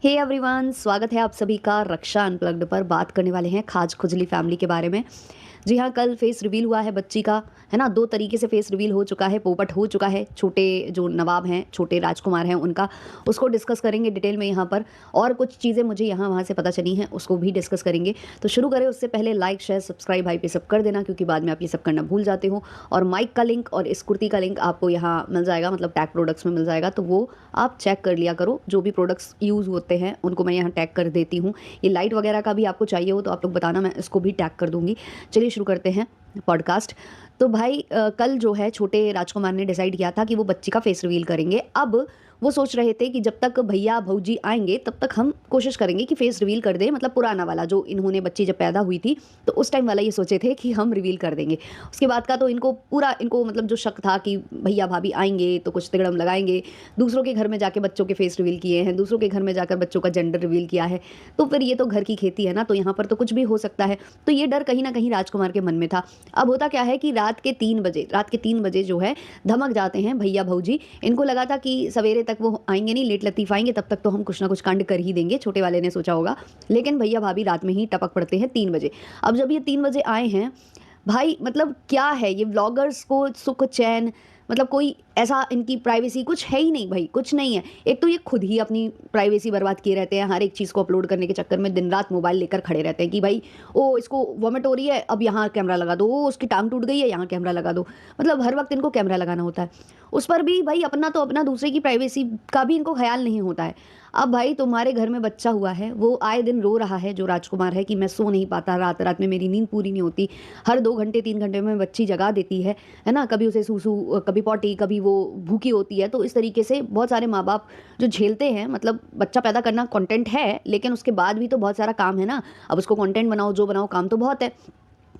Hey everyone, स्वागत है आप सभी का रक्षा अनप्लग्ड पर। बात करने वाले हैं खाज खुजली फैमिली के बारे में। जी हाँ, कल फेस रिवील हुआ है बच्ची का, है ना। 2 तरीके से फेस रिवील हो चुका है, पोपट हो चुका है। छोटे जो नवाब हैं, छोटे राजकुमार हैं उनका, उसको डिस्कस करेंगे डिटेल में यहाँ पर। और कुछ चीज़ें मुझे यहाँ वहाँ से पता चली हैं, उसको भी डिस्कस करेंगे। तो शुरू करें उससे पहले लाइक शेयर सब्सक्राइब भाई पे सब कर देना, क्योंकि बाद में आप ये सब करना भूल जाते हो। और माइक का लिंक और इस कुर्ती का लिंक आपको यहाँ मिल जाएगा, मतलब टैग प्रोडक्ट्स में मिल जाएगा, तो वो आप चेक कर लिया करो। जो भी प्रोडक्ट्स यूज़ होते हैं उनको मैं यहाँ टैग कर देती हूँ। ये लाइट वगैरह का भी आपको चाहिए हो तो आप लोग बताना, मैं इसको भी टैग कर दूँगी। चलिए शुरू करते हैं पॉडकास्ट। तो भाई कल जो है छोटे राजकुमार ने डिसाइड किया था कि वो बच्ची का फेस रिवील करेंगे। अब वो सोच रहे थे कि जब तक भैया भौजी आएंगे तब तक हम कोशिश करेंगे कि फेस रिवील कर दें, मतलब पुराना वाला जो इन्होंने, बच्ची जब पैदा हुई थी तो उस टाइम वाला ये सोचे थे कि हम रिवील कर देंगे। उसके बाद का तो इनको मतलब जो शक था कि भैया भाभी आएंगे तो कुछ तिगड़म लगाएंगे। दूसरों के घर में जाके बच्चों के फेस रिवील किए हैं, दूसरों के घर में जाकर बच्चों का जेंडर रिवील किया है, तो फिर ये तो घर की खेती है ना, तो यहाँ पर तो कुछ भी हो सकता है। तो ये डर कहीं ना कहीं राजकुमार के मन में था। अब होता क्या है कि रात के 3 बजे जो है धमक जाते हैं भैया भौजी। इनको लगा था कि सवेरे तक वो आएंगे नहीं, लेट लतीफ़ आएंगे, तब तक तो हम कुछ ना कुछ कांड कर ही देंगे, छोटे वाले ने सोचा होगा। लेकिन भैया भाभी रात में ही टपक पड़ते हैं 3 बजे। अब जब ये 3 बजे आए हैं भाई, मतलब क्या है ये व्लॉगर्स को सुख चैन, मतलब कोई ऐसा इनकी प्राइवेसी कुछ है ही नहीं भाई, कुछ नहीं है। एक तो ये खुद ही अपनी प्राइवेसी बर्बाद किए रहते हैं, हर एक चीज़ को अपलोड करने के चक्कर में दिन रात मोबाइल लेकर खड़े रहते हैं कि भाई ओ इसको वॉमिट हो रही है, अब यहाँ कैमरा लगा दो, ओ उसकी टांग टूट गई है, यहाँ कैमरा लगा दो। मतलब हर वक्त इनको कैमरा लगाना होता है। उस पर भी भाई अपना तो अपना, दूसरे की प्राइवेसी का भी इनको ख्याल नहीं होता है। अब भाई तुम्हारे घर में बच्चा हुआ है, वो आए दिन रो रहा है जो राजकुमार है कि मैं सो नहीं पाता, रात रात में मेरी नींद पूरी नहीं होती, हर 2 घंटे 3 घंटे में बच्ची जगा देती है ना। कभी उसे सूसू, कभी पॉटी, कभी वो भूखी होती है। तो इस तरीके से बहुत सारे माँ बाप जो झेलते हैं, मतलब बच्चा पैदा करना कंटेंट है, लेकिन उसके बाद भी तो बहुत सारा काम है ना। अब उसको कंटेंट बनाओ, जो बनाओ, काम तो बहुत है।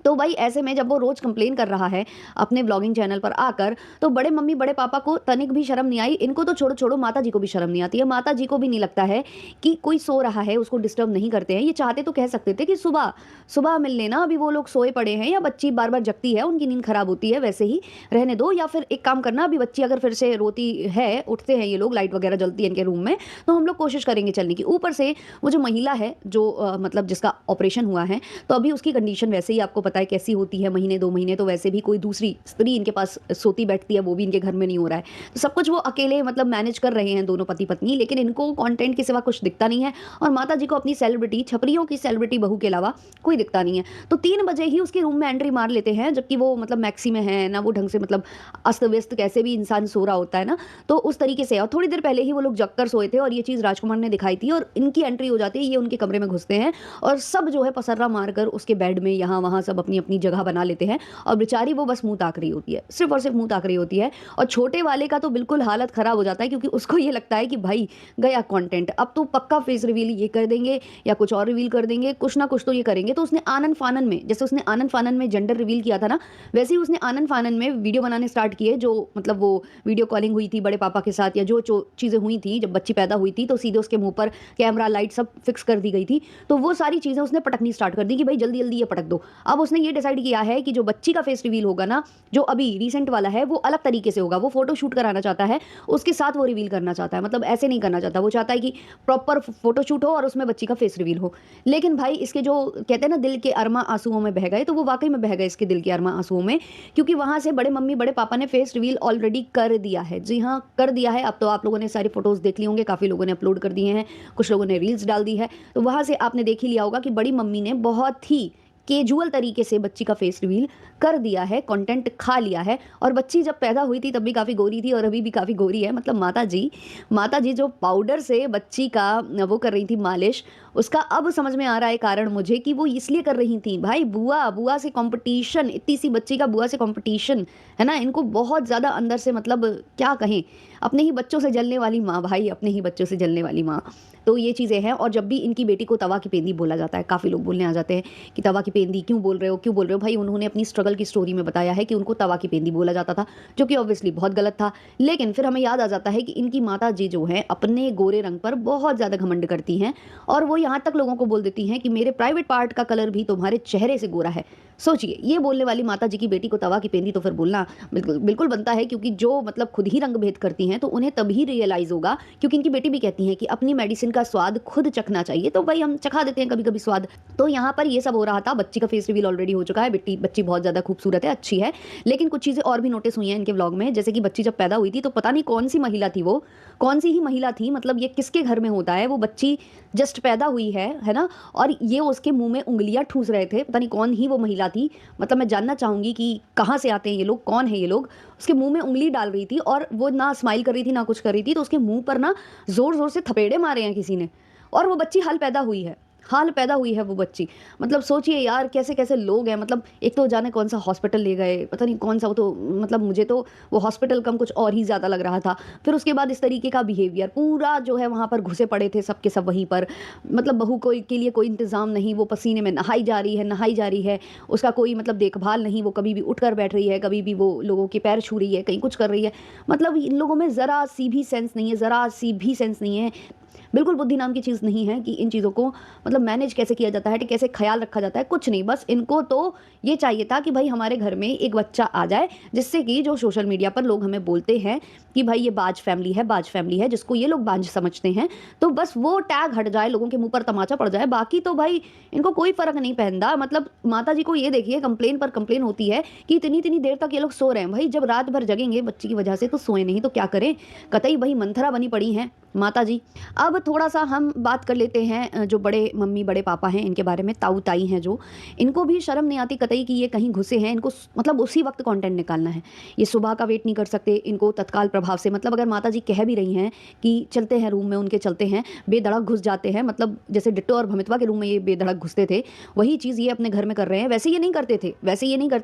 तो भाई ऐसे में जब वो रोज़ कंप्लेन कर रहा है अपने व्लॉगिंग चैनल पर आकर, तो बड़े मम्मी बड़े पापा को तनिक भी शर्म नहीं आई। इनको तो छोड़ो छोड़ो, माता जी को भी शर्म नहीं आती है। माता जी को भी नहीं लगता है कि कोई सो रहा है उसको डिस्टर्ब नहीं करते हैं। ये चाहते तो कह सकते थे कि सुबह सुबह मिल लेना, अभी वो लोग सोए पड़े हैं, या बच्ची बार बार जगती है, उनकी नींद खराब होती है, वैसे ही रहने दो। या फिर एक काम करना, अभी बच्ची अगर फिर से रोती है, उठते हैं ये लोग, लाइट वगैरह जलती है इनके रूम में, तो हम लोग कोशिश करेंगे चलने की। ऊपर से वो जो महिला है जो मतलब जिसका ऑपरेशन हुआ है, तो अभी उसकी कंडीशन वैसे ही आपको पता है कैसी होती है। महीने 2 महीने तो वैसे भी कोई दूसरी स्त्री इनके पास सोती बैठती है, वो भी इनके घर में नहीं हो रहा है। तो सब कुछ वो अकेले मतलब मैनेज कर रहे हैं, दोनों पति पत्नी। लेकिन इनको कंटेंट के सिवा कुछ दिखता नहीं है, और माता जी को अपनी सेलिब्रिटी, छपरियों की सेलिब्रिटी बहू के अलावा कोई दिखता नहीं है। तो 3 बजे ही उसके रूम में एंट्री मार लेते हैं, जबकि वो मतलब मैक्सी में है ना, वो ढंग से मतलब अस्त व्यस्त कैसे भी इंसान सो रहा होता है ना, तो उस तरीके से। और थोड़ी देर पहले ही वो लोग जगकर सोए थे, और ये चीज़ राजकुमार ने दिखाई थी, और इनकी एंट्री हो जाती है, ये उनके कमरे में घुसते हैं, और सब जो है पसर्रा मारकर उसके बेड में यहाँ वहाँ सब अपनी अपनी जगह बना लेते हैं। और बेचारी वो बस मुंह ताक रही होती है, सिर्फ और सिर्फ मुंह ताक रही होती है। और छोटे वाले का तो बिल्कुल हालत खराब हो जाता है, क्योंकि उसको ये लगता है कि भाई गया कंटेंट, अब तो पक्का फेस रिवील ये कर देंगे या कुछ और रिवील कर देंगे, कुछ ना कुछ तो ये करेंगे। तो उसने आनन फानन में, जैसे उसने आनन फानन में जेंडर रिवील किया था ना, वैसे ही उसने आनन फानन में वीडियो बनाने स्टार्ट किए। जो मतलब वो वीडियो कॉलिंग हुई थी बड़े पापा के साथ, या जो चीज़ें हुई थी जब बच्ची पैदा हुई थी, तो सीधे उसके मुंह पर कैमरा लाइट सब फिक्स कर दी गई थी। तो वो सारी चीज़ें उसने पटकनी स्टार्ट कर दी कि भाई जल्दी जल्दी ये पटक दो। अब उसने ये डिसाइड किया है कि जो बच्ची का फेस रिवील होगा ना, जो अभी रिसेंट वाला है, वो अलग तरीके से होगा। वो फोटो शूट कराना चाहता है, उसके साथ वो रिवील करना चाहता है, मतलब ऐसे नहीं करना चाहता। वो चाहता है कि प्रॉपर फोटो शूट हो और उसमें बच्ची का फेस रिवील हो। लेकिन भाई इसके जो कहते हैं ना दिल के अरमा आंसुओं में बह गए, तो वो वाकई में बह गए इसके दिल के अरमा आंसुओं में, क्योंकि वहां से बड़े मम्मी बड़े पापा ने फेस रिवील ऑलरेडी कर दिया है। जी हाँ, कर दिया है। अब तो आप लोगों ने सारी फोटोज देख ली होंगे, काफी लोगों ने अपलोड कर दिए हैं, कुछ लोगों ने रील्स डाल दी है, तो वहां से आपने देख ही लिया होगा कि बड़ी मम्मी ने बहुत ही कैजुअल तरीके से बच्ची का फेस रिवील कर दिया है, कंटेंट खा लिया है। और बच्ची जब पैदा हुई थी तब भी काफ़ी गोरी थी, और अभी भी काफ़ी गोरी है। मतलब माता जी जो पाउडर से बच्ची का वो कर रही थी मालिश, उसका अब समझ में आ रहा है कारण मुझे कि वो इसलिए कर रही थी भाई, बुआ से कंपटीशन, इतनी सी बच्ची का बुआ से कंपटीशन है ना। इनको बहुत ज़्यादा अंदर से, मतलब क्या कहें, अपने ही बच्चों से जलने वाली माँ भाई, अपने ही बच्चों से जलने वाली माँ। तो ये चीज़ें हैं। और जब भी इनकी बेटी को तवा की पेंदी बोला जाता है, काफ़ी लोग बोलने आ जाते हैं कि तवा की पेंदी क्यों बोल रहे हो, क्यों बोल रहे हो। भाई उन्होंने अपनी स्ट्रगल की स्टोरी में बताया है कि उनको तवा की पेंदी बोला जाता था, जो कि ऑब्वियसली बहुत गलत था। लेकिन फिर हमें याद आ जाता है कि इनकी माता जी जो हैं अपने गोरे रंग पर बहुत ज़्यादा घमंड करती हैं, और वो यहाँ तक लोगों को बोल देती हैं कि मेरे प्राइवेट पार्ट का कलर भी तुम्हारे चेहरे से गोरा है। सोचिए, ये बोलने वाली माता जी की बेटी को तवा की पेंदी, तो फिर बोलना बिल्कुल बिल्कुल बनता है, क्योंकि जो मतलब खुद ही रंग भेद करती हैं तो उन्हें तभी रियलाइज़ होगा, क्योंकि इनकी बेटी भी कहती हैं कि अपनी मेडिसिन का स्वाद खुद चखना चाहिए, तो भाई हम चखा देते हैं कभी-कभी स्वाद। तो यहाँ पर ये सब हो रहा था, बच्ची का फेस रिवील ऑलरेडी हो चुका है, बेटी बच्ची बहुत ज़्यादा खूबसूरत है, अच्छी है। लेकिन कुछ चीज़ें और भी नोटिस हुई हैं इनके व्लॉग में, जैसे कि बच्ची जब पैदा हुई थी तो पता नहीं कौन-सी महिला थी वो, कौन-सी ही महिला थी, मतलब ये किसके घर में होता है, वो बच्ची जस्ट पैदा हुई है ना? और ये उसके मुँह में उँगलियाँ ठूँस रहे थे, पता नहीं कौन ही वो महिला थी। मतलब मैं जानना चाहूँगी कि कहाँ से आते हैं ये लोग, कौन है ये लोग? उसके मुँह में उँगली डाल रही थी और वो ना स्माइल कर रही थी, ना कुछ कर रही थी, तो उसके मुँह पर ना ज़ोर-ज़ोर से थपेड़े मारे हैं किसी ने, और वो बच्ची हाल पैदा हुई है वो बच्ची। मतलब सोचिए यार, कैसे-कैसे लोग हैं, मतलब एक तो जाने कौन-सा हॉस्पिटल ले गए, पता नहीं कौन-सा, वो तो मतलब मुझे तो वो हॉस्पिटल कम कुछ और ही ज़्यादा लग रहा था। फिर उसके बाद इस तरीके का बिहेवियर, पूरा जो है वहाँ पर घुसे पड़े थे सब के सब वहीं पर। मतलब बहू को के लिए कोई इंतज़ाम नहीं, वो पसीने में नहाई जा रही है, उसका कोई मतलब देखभाल नहीं, वो कभी भी उठकर बैठ रही है, कभी भी वो लोगों के पैर छू रही है, कहीं कुछ कर रही है। मतलब इन लोगों में ज़रा-सी भी सेंस नहीं है, ज़रा-सी भी सेंस नहीं है। बिल्कुल बुद्धि नाम की चीज़ नहीं है कि इन चीज़ों को मतलब मैनेज कैसे किया जाता है, कैसे ख़्याल रखा जाता है, कुछ नहीं। बस इनको तो ये चाहिए था कि भाई हमारे घर में एक बच्चा आ जाए, जिससे कि जो सोशल मीडिया पर लोग हमें बोलते हैं कि भाई ये बाज फैमिली है, जिसको ये लोग बांझ समझते हैं, तो बस वो टैग हट जाए, लोगों के मुँह पर तमाचा पड़ जाए। बाकी तो भाई इनको कोई फ़र्क नहीं पहनता। मतलब माताजी को ये देखिए, कंप्लेन पर कंप्लेन होती है कि इतनी-इतनी देर तक ये लोग सो रहे हैं। भाई जब रात भर जगेंगे बच्ची की वजह से तो सोएँ नहीं तो क्या करें? कतई वही मंथरा बनी पड़ी हैं माताजी। अब थोड़ा-सा हम बात कर लेते हैं जो बड़े मम्मी, बड़े पापा हैं, इनके बारे में, ताऊ-ताई हैं जो, इनको भी शर्म नहीं आती कतई कि ये कहीं घुसे हैं, इनको मतलब उसी वक़्त कंटेंट निकालना है। ये सुबह का वेट नहीं कर सकते, इनको तत्काल प्रभाव से, मतलब अगर माताजी कह भी रही हैं कि चलते हैं रूम में उनके, चलते हैं, बेधड़क घुस जाते हैं, मतलब जैसे डिट्टो और भमितवा के रूम में ये बेधड़क घुसते थे, वही चीज़ ये अपने घर में कर रहे हैं। वैसे ये नहीं करते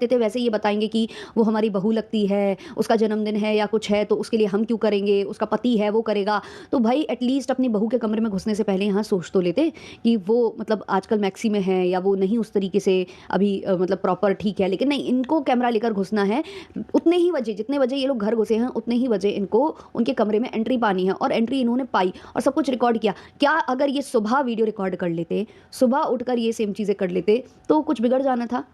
थे, वैसे ये बताएँगे कि वो हमारी बहू लगती है, उसका जन्मदिन है या कुछ है तो उसके लिए हम क्यों करेंगे, उसका पति है वो करेगा। तो भाई एटलीस्ट अपनी बहू के कमरे में घुसने से पहले यहाँ सोच तो लेते कि वो मतलब आजकल मैक्सी में है या वो नहीं उस तरीके से अभी मतलब प्रॉपर ठीक है। लेकिन नहीं, इनको कैमरा लेकर घुसना है, उतने ही बजे जितने बजे ये लोग घर घुसे हैं उतने ही बजे इनको उनके कमरे में एंट्री पानी है, और एंट्री इन्होंने पाई और सब कुछ रिकॉर्ड किया। क्या अगर ये सुबह वीडियो रिकॉर्ड कर लेते, सुबह उठकर ये सेम चीज़ें कर लेते तो कुछ बिगड़ जाना था?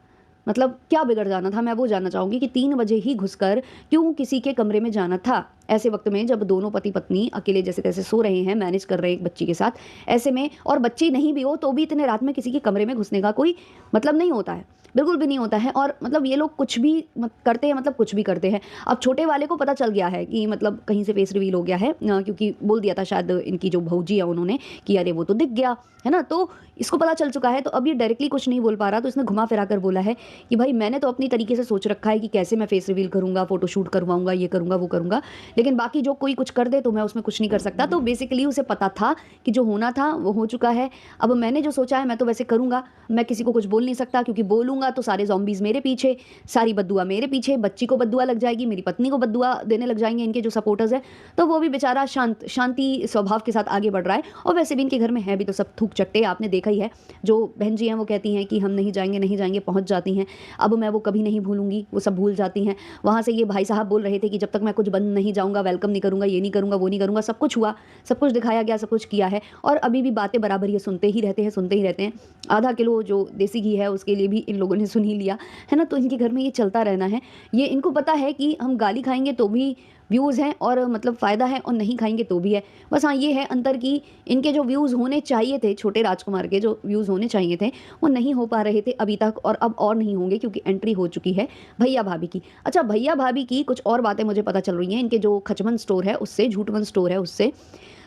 मतलब क्या बिगड़ जाना था? मैं वो जानना चाहूँगी कि 3 बजे ही घुसकर क्यों किसी के कमरे में जाना था? ऐसे वक़्त में जब दोनों पति-पत्नी अकेले जैसे-तैसे सो रहे हैं, मैनेज कर रहे हैं एक बच्ची के साथ, ऐसे में और बच्ची नहीं भी हो तो भी इतने रात में किसी के कमरे में घुसने का कोई मतलब नहीं होता है। बिल्कुल भी नहीं होता है, और मतलब ये लोग कुछ भी करते हैं, मतलब कुछ भी करते हैं। अब छोटे वाले को पता चल गया है कि मतलब कहीं से फेस रिवील हो गया है, क्योंकि बोल दिया था शायद इनकी जो भौजी है उन्होंने कि अरे वो तो दिख गया, है ना? तो इसको पता चल चुका है, तो अब ये डायरेक्टली कुछ नहीं बोल पा रहा, तो इसने घुमा-फिरा कर बोला है कि भाई मैंने तो अपनी तरीके से सोच रखा है कि कैसे मैं फेस रिवील करूँगा, फ़ोटोशूट करवाऊँगा, ये करूँगा, वो करूँगा, लेकिन बाकी जो कोई कुछ कर दे तो मैं उसमें कुछ नहीं कर सकता। तो बेसिकली उसे पता था कि जो होना था वो हो चुका है। अब मैंने जो सोचा है मैं तो वैसे करूँगा, मैं किसी को कुछ बोल नहीं सकता, क्योंकि बोलूँगा तो सारे ज़ॉम्बीज़ मेरे पीछे, सारी बद्दुआ मेरे पीछे, बच्ची को बद्दुआ लग जाएगी, मेरी पत्नी को बद्दुआ देने लग जाएँगे इनके जो सपोर्टर्स हैं, तो वो भी बेचारा शांति स्वभाव के साथ आगे बढ़ रहा है। और वैसे भी इनके घर में है भी तो सब थूक चट्टे, आपने देखा ही है। जो बहन जी हैं वो कहती हैं कि हम नहीं जाएँगे, पहुँच जाती हैं। अब मैं वो कभी नहीं भूलूँगी, वो सब भूल जाती हैं। वहाँ से ये भाई साहब बोल रहे थे कि जब तक मैं कुछ बन नहीं जाऊँगा, वेलकम नहीं करूँगा, ये नहीं करूँगा, वो नहीं करूँगा। सब कुछ हुआ, सब कुछ दिखाया गया, सब कुछ किया है, और अभी भी बातें बराबर ये सुनते ही रहते हैं। आधा किलो जो देसी घी है उसके लिए भी इन लोगों ने सुन ही लिया, है ना? तो इनके घर में ये चलता रहना है। ये इनको पता है कि हम गाली खाएँगे तो भी व्यूज़ हैं और मतलब फ़ायदा है, और नहीं खाएँगे तो भी है। बस हाँ, ये है अंतर कि इनके जो व्यूज़ होने चाहिए थे, छोटे राजकुमार के जो व्यूज़ होने चाहिए थे, वो नहीं हो पा रहे थे अभी तक, और अब और नहीं होंगे क्योंकि एंट्री हो चुकी है भैया-भाभी की। अच्छा, भैया-भाभी की कुछ और बातें मुझे पता चल रही हैं, इनके जो खचमन स्टोर है उससे, झूठमन स्टोर है उससे।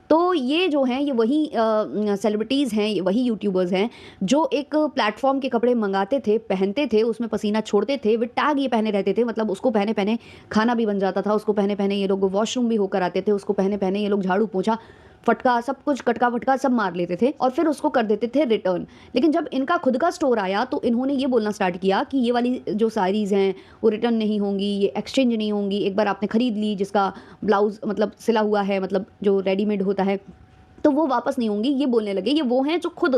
तो ये जो हैं ये वही सेलिब्रिटीज़ हैं, ये वही यूट्यूबर्स हैं जो एक प्लेटफ़ॉर्म के कपड़े मँगाते थे, पहनते थे, उसमें पसीना छोड़ते थे, विद टैग ये पहने रहते थे, मतलब उसको पहने-पहने खाना भी बन जाता था, उसको पहने-पहने ये लोग वॉशरूम भी होकर आते थे, उसको पहने-पहने ये लोग झाड़ू-पोंछा, फटका, सब कुछ कटका-फटका सब मार लेते थे और फिर उसको कर देते थे रिटर्न। लेकिन जब इनका खुद का स्टोर आया तो इन्होंने ये बोलना स्टार्ट किया कि ये वाली जो साड़ीज़ हैं वो रिटर्न नहीं होंगी, ये एक्सचेंज नहीं होंगी। एक बार आपने खरीद ली जिसका ब्लाउज़ मतलब सिला हुआ है, मतलब जो रेडीमेड होता है, तो वो वापस नहीं होंगी, ये बोलने लगे ये वो हैं जो खुद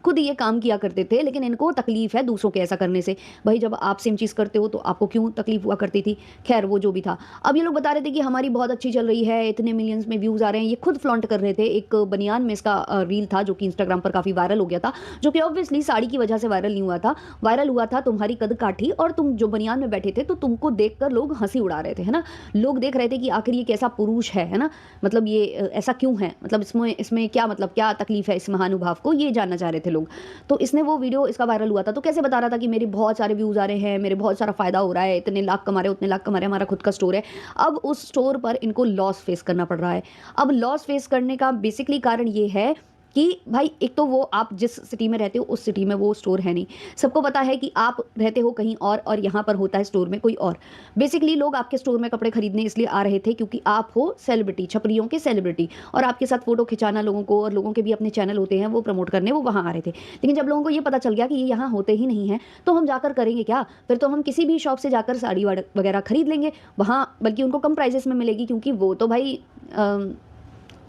खुद ये काम किया करते थे, लेकिन इनको तकलीफ है दूसरों के ऐसा करने से। भाई जब आप सेम चीज़ करते हो तो आपको क्यों तकलीफ हुआ करती थी? खैर वो जो भी था। अब ये लोग बता रहे थे कि हमारी बहुत अच्छी चल रही है, इतने मिलियंस में व्यूज़ आ रहे हैं। ये खुद फ्लॉन्ट कर रहे थे। एक बनियान में इसका रील था जो कि इंस्टाग्राम पर काफ़ी वायरल हो गया था, जो कि ऑब्वियसली साड़ी की वजह से वायरल नहीं हुआ था। वायरल हुआ था तुम्हारी कद काठी और तुम जो बनियान में बैठे थे, तो तुमको देखकर लोग हंसी उड़ा रहे थे, है ना? लोग देख रहे थे कि आखिर ये कैसा पुरुष है ना? मतलब ये ऐसा क्यों है? मतलब इसमें इसमें क्या मतलब क्या तकलीफ़ है इस महानुभाव को, ये जानना चाह रहे थे लोग। तो इसने वो वीडियो इसका वायरल हुआ था, तो कैसे बता रहा था कि मेरे बहुत सारे व्यूज़ आ रहे हैं, मेरे बहुत सारा फ़ायदा हो रहा है, इतने लाख कमा रहे हैं, उतने लाख कमा रहे हैं, हमारा खुद का स्टोर है। अब उस स्टोर पर इनको लॉस फेस करना पड़ रहा है। अब लॉस फेस करने का बेसिकली कारण ये है कि भाई एक तो वो आप जिस सिटी में रहते हो उस सिटी में वो स्टोर है नहीं। सबको पता है कि आप रहते हो कहीं और यहाँ पर होता है स्टोर में कोई और। बेसिकली लोग आपके स्टोर में कपड़े खरीदने इसलिए आ रहे थे क्योंकि आप हो सेलिब्रिटी, छपरियों के सेलिब्रिटी, और आपके साथ फ़ोटो खिंचाना लोगों को, और लोगों के भी अपने चैनल होते हैं वो प्रमोट करने, वो वहाँ आ रहे थे। लेकिन जब लोगों को ये पता चल गया कि ये यहाँ होते ही नहीं हैं, तो हम जाकर करेंगे क्या? फिर तो हम किसी भी शॉप से जाकर साड़ी वगैरह खरीद लेंगे वहाँ, बल्कि उनको कम प्राइजेस में मिलेगी क्योंकि वो तो भाई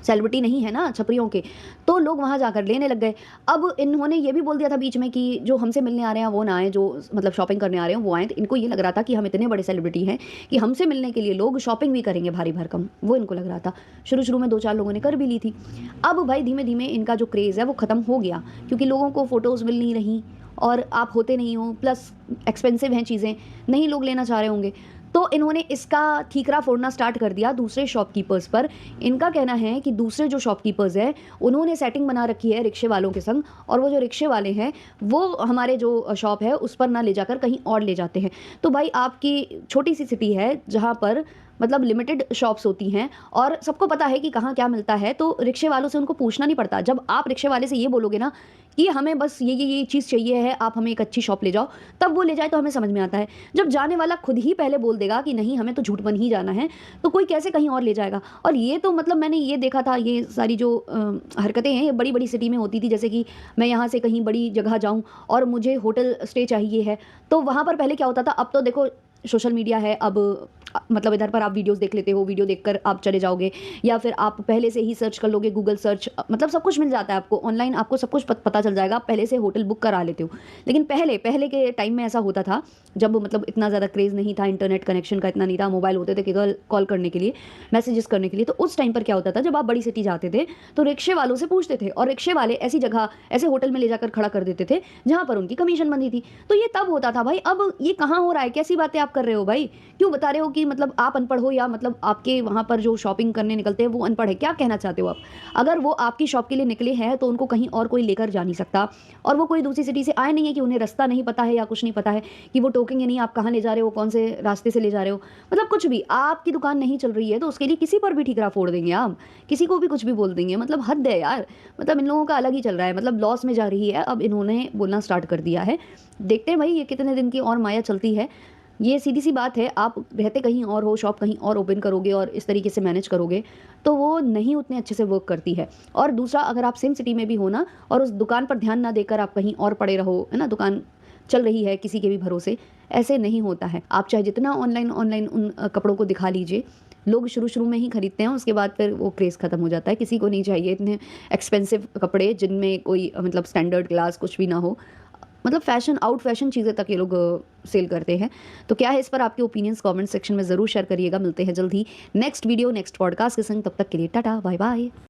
सेलिब्रिटी नहीं है ना छपरियों के, तो लोग वहाँ जाकर लेने लग गए। अब इन्होंने ये भी बोल दिया था बीच में कि जो हमसे मिलने आ रहे हैं वो ना आएँ, जो मतलब शॉपिंग करने आ रहे हैं वो आएँ। तो इनको ये लग रहा था कि हम इतने बड़े सेलिब्रिटी हैं कि हमसे मिलने के लिए लोग शॉपिंग भी करेंगे भारी भरकम, वो इनको लग रहा था। शुरू-शुरू में 2-4 लोगों ने कर भी ली थी। अब भाई धीमे-धीमे इनका जो क्रेज़ है वो ख़त्म हो गया क्योंकि लोगों को फ़ोटोज़ मिल नहीं रहीं और आप होते नहीं हो, प्लस एक्सपेंसिव हैं चीज़ें, नहीं लोग लेना चाह रहे होंगे। तो इन्होंने इसका ठीकरा फोड़ना स्टार्ट कर दिया दूसरे शॉपकीपर्स पर। इनका कहना है कि दूसरे जो शॉपकीपर्स हैं, उन्होंने सेटिंग बना रखी है रिक्शे वालों के संग, और वो जो रिक्शे वाले हैं, वो हमारे जो शॉप है उस पर ना ले जाकर कहीं और ले जाते हैं। तो भाई आपकी छोटी-सी सिटी है जहाँ पर मतलब लिमिटेड शॉप्स होती हैं और सबको पता है कि कहाँ क्या मिलता है, तो रिक्शे वालों से उनको पूछना नहीं पड़ता। जब आप रिक्शे वाले से ये बोलोगे ना कि हमें बस ये चीज़ चाहिए है, आप हमें एक अच्छी शॉप ले जाओ, तब वो ले जाए तो हमें समझ में आता है। जब जाने वाला खुद ही पहले बोल देगा कि नहीं हमें तो झूठपन ही जाना है, तो कोई कैसे कहीं और ले जाएगा? और ये तो मतलब मैंने ये देखा था, ये सारी जो हरकतें हैं ये बड़ी-बड़ी सिटी में होती थी। जैसे कि मैं यहाँ से कहीं बड़ी जगह जाऊँ और मुझे होटल स्टे चाहिए है, तो वहाँ पर पहले क्या होता था, अब तो देखो सोशल मीडिया है, अब मतलब इधर पर आप वीडियोस देख लेते हो, वीडियो देखकर आप चले जाओगे, या फिर आप पहले से ही सर्च कर लोगे, गूगल सर्च, मतलब सब कुछ मिल जाता है आपको ऑनलाइन, आपको सब कुछ पता चल जाएगा, आप पहले से होटल बुक करा लेते हो। लेकिन पहले पहले के टाइम में ऐसा होता था, जब मतलब इतना ज़्यादा क्रेज़ नहीं था, इंटरनेट कनेक्शन का इतना नहीं था, मोबाइल होते थे केवल कॉल करने के लिए, मैसेजेस करने के लिए। तो उस टाइम पर क्या होता था, जब आप बड़ी सिटी जाते थे तो रिक्शे वालों से पूछते थे, और रिक्शे वाले ऐसी जगह, ऐसे होटल में ले जाकर खड़ा कर देते थे जहाँ पर उनकी कमीशन बनती थी। तो ये तब होता था भाई। अब ये कहाँ हो रहा है? कैसी बातें आप कर रहे हो भाई? क्यों बता रहे हो कि मतलब आप अनपढ़ हो, या मतलब आपके वहाँ पर जो शॉपिंग करने निकलते हैं वो अनपढ़ है? क्या कहना चाहते हो आप? अगर वो आपकी शॉप के लिए निकले हैं तो उनको कहीं और कोई लेकर जा नहीं सकता, और वो कोई दूसरी सिटी से आए नहीं है कि उन्हें रास्ता नहीं पता है या कुछ नहीं पता है कि वो टोकेंगे नहीं आप कहाँ ले जा रहे हो, कौन से रास्ते से ले जा रहे हो। मतलब कुछ भी, आपकी दुकान नहीं चल रही है तो उसके लिए किसी पर भी ठीकरा फोड़ देंगे आप, किसी को भी कुछ भी बोल देंगे। मतलब हद है यार। मतलब इन लोगों का अलग ही चल रहा है, मतलब लॉस में जा रही है, अब इन्होंने बोलना स्टार्ट कर दिया है। देखते हैं भाई ये कितने दिन की और माया चलती है। ये सीधी-सी बात है, आप रहते कहीं और हो, शॉप कहीं और ओपन करोगे और इस तरीके से मैनेज करोगे, तो वो नहीं उतने अच्छे से वर्क करती है। और दूसरा, अगर आप सेम सिटी में भी हो ना और उस दुकान पर ध्यान ना देकर आप कहीं और पड़े रहो, है ना, दुकान चल रही है किसी के भी भरोसे, ऐसे नहीं होता है। आप चाहे जितना ऑनलाइन ऑनलाइन उन कपड़ों को दिखा लीजिए, लोग शुरू-शुरू में ही खरीदते हैं, उसके बाद फिर वो क्रेज़ खत्म हो जाता है। किसी को नहीं चाहिए इतने एक्सपेंसिव कपड़े जिनमें कोई मतलब स्टैंडर्ड क्लास कुछ भी ना हो। मतलब फ़ैशन, आउट फ़ैशन चीज़ें तक ये लोग सेल करते हैं। तो क्या है इस पर आपके ओपिनियंस कमेंट सेक्शन में ज़रूर शेयर करिएगा। मिलते हैं जल्द ही नेक्स्ट वीडियो, नेक्स्ट पॉडकास्ट के संग। तब तक के लिए टाटा, बाय बाय।